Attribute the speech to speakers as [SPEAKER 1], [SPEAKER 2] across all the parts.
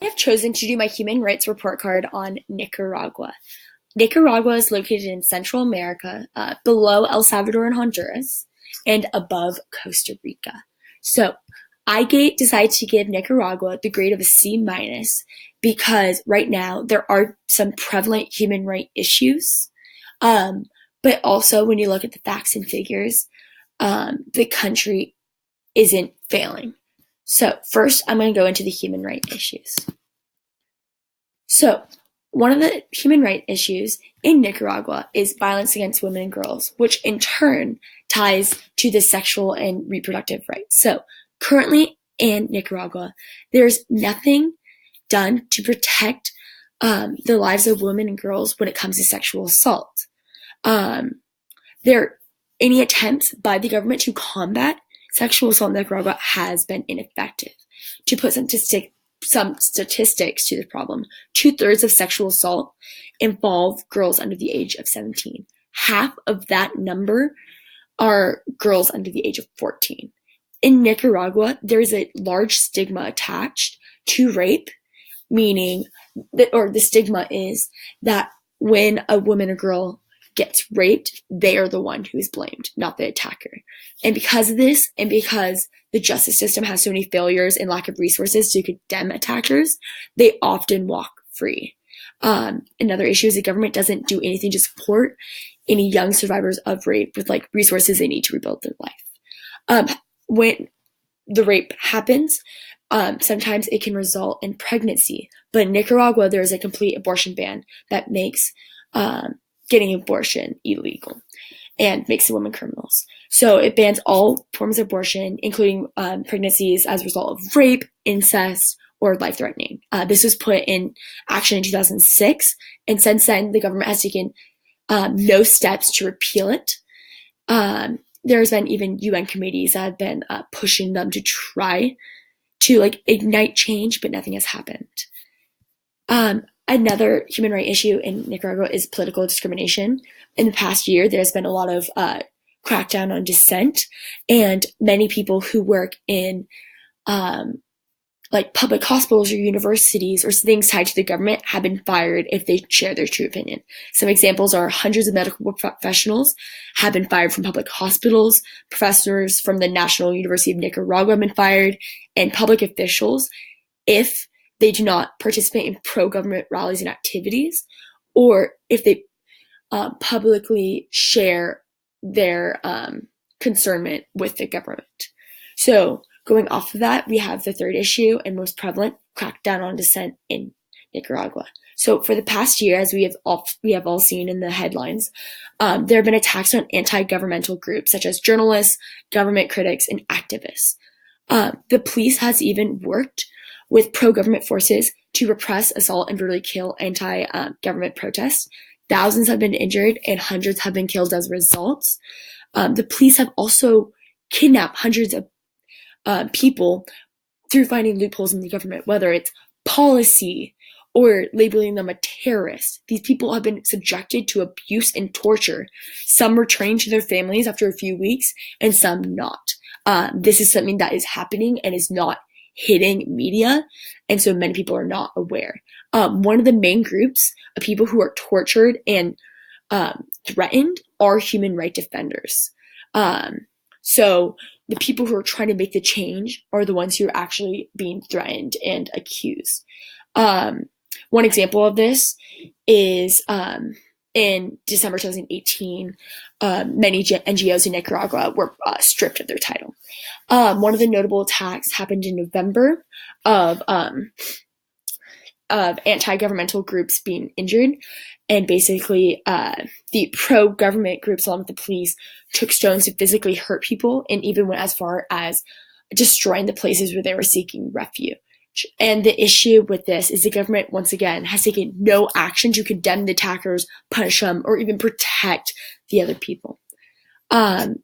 [SPEAKER 1] I have chosen to do my human rights report card on Nicaragua. Nicaragua is located in Central America, below El Salvador and Honduras, and above Costa Rica. So decided to give Nicaragua the grade of a C minus because right now there are some prevalent human rights issues. But also, when you look at the facts and figures, the country isn't failing. So first, I'm going to go into the human rights issues. So one of the human rights issues in Nicaragua is violence against women and girls, which in turn ties to the sexual and reproductive rights. So currently in Nicaragua, there's nothing done to protect the lives of women and girls when it comes to sexual assault. Any attempts by the government to combat sexual assault in Nicaragua has been ineffective. To put some statistics to the problem, 2/3 of sexual assault involve girls under the age of 17. Half of that number are girls under the age of 14. In Nicaragua, there is a large stigma attached to rape, meaning that, or the stigma is that when a woman or girl gets raped, they are the one who is blamed, not the attacker. And because of this, and because the justice system has so many failures and lack of resources to condemn attackers, they often walk free. Another issue is the government doesn't do anything to support any young survivors of rape with resources they need to rebuild their life. When the rape happens, sometimes it can result in pregnancy. But in Nicaragua, there is a complete abortion ban that makes getting abortion illegal and makes the women criminals. So it bans all forms of abortion, including pregnancies as a result of rape, incest, or life-threatening. This was put in action in 2006, and since then, the government has taken no steps to repeal it. There's been even UN committees that have been pushing them to try to ignite change, but nothing has happened. Another human rights issue in Nicaragua is political discrimination. In the past year, there's been a lot of crackdown on dissent, and many people who work in public hospitals or universities or things tied to the government have been fired if they share their true opinion. Some examples are hundreds of medical professionals have been fired from public hospitals, professors from the National University of Nicaragua have been fired, and public officials, if they do not participate in pro-government rallies and activities, or if they publicly share their concernment with the government. So going off of that, we have the third issue and most prevalent, crackdown on dissent in Nicaragua. So for the past year, as we have all seen in the headlines, there have been attacks on anti-governmental groups such as journalists, government critics, and activists. The police has even worked with pro-government forces to repress, assault, and brutally kill anti-government protests. Thousands have been injured and hundreds have been killed as a result. The police have also kidnapped hundreds of people through finding loopholes in the government, whether it's policy or labeling them a terrorist. These people have been subjected to abuse and torture, some returning to their families after a few weeks and some not. This is something that is happening and is not hitting media, and so many people are not aware. One of the main groups of people who are tortured and threatened are human rights defenders. So the people who are trying to make the change are the ones who are actually being threatened and accused. One example of this is in December 2018, many NGOs in Nicaragua were stripped of their title. One of the notable attacks happened in November of anti-governmental groups being injured, and basically the pro-government groups along with the police took stones to physically hurt people and even went as far as destroying the places where they were seeking refuge. And the issue with this is the government, once again, has taken no action to condemn the attackers, punish them, or even protect the other people.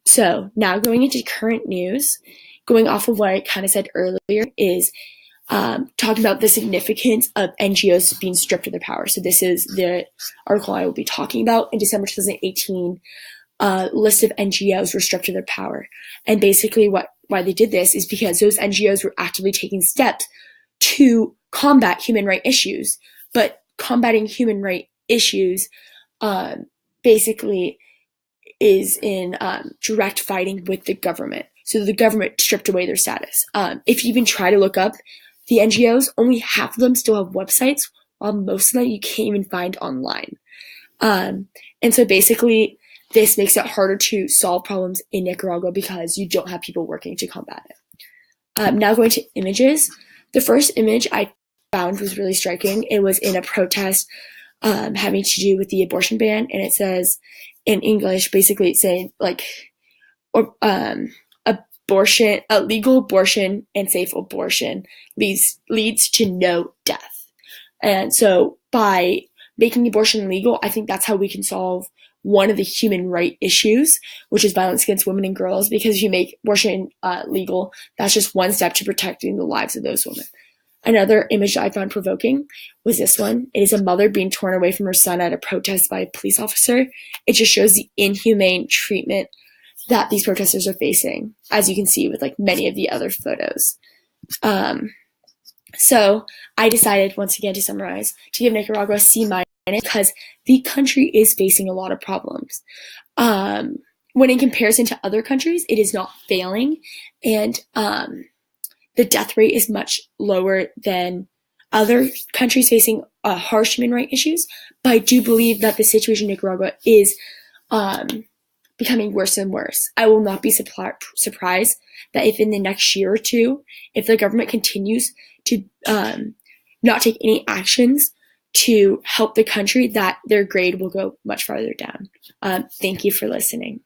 [SPEAKER 1] So now going into current news, going off of what I kind of said earlier, is talking about the significance of NGOs being stripped of their power. So this is the article I will be talking about. In December 2018, a list of NGOs were stripped of their power. And basically why they did this is because those NGOs were actively taking steps to combat human rights issues. But combating human rights issues basically is in direct fighting with the government. So the government stripped away their status. If you even try to look up the NGOs, only half of them still have websites, while most of them you can't even find online. And so basically, this makes it harder to solve problems in Nicaragua because you don't have people working to combat it. Now going to images. The first image I found was really striking. It was in a protest having to do with the abortion ban, and it says in English, basically it's saying abortion, legal abortion and safe abortion leads to no death. And so by making abortion legal, I think that's how we can solve one of the human right issues, which is violence against women and girls, because if you make abortion legal, that's just one step to protecting the lives of those women. Another image I found provoking was this one. It is a mother being torn away from her son at a protest by a police officer. It just shows the inhumane treatment that these protesters are facing, as you can see with like many of the other photos. So I decided, once again to summarize, to give Nicaragua a C- because the country is facing a lot of problems. When in comparison to other countries, it is not failing, and the death rate is much lower than other countries facing harsh human rights issues. But I do believe that the situation in Nicaragua is becoming worse and worse. I will not be surprised that if in the next year or two, if the government continues to not take any actions to help the country, that their grade will go much farther down. Thank you for listening.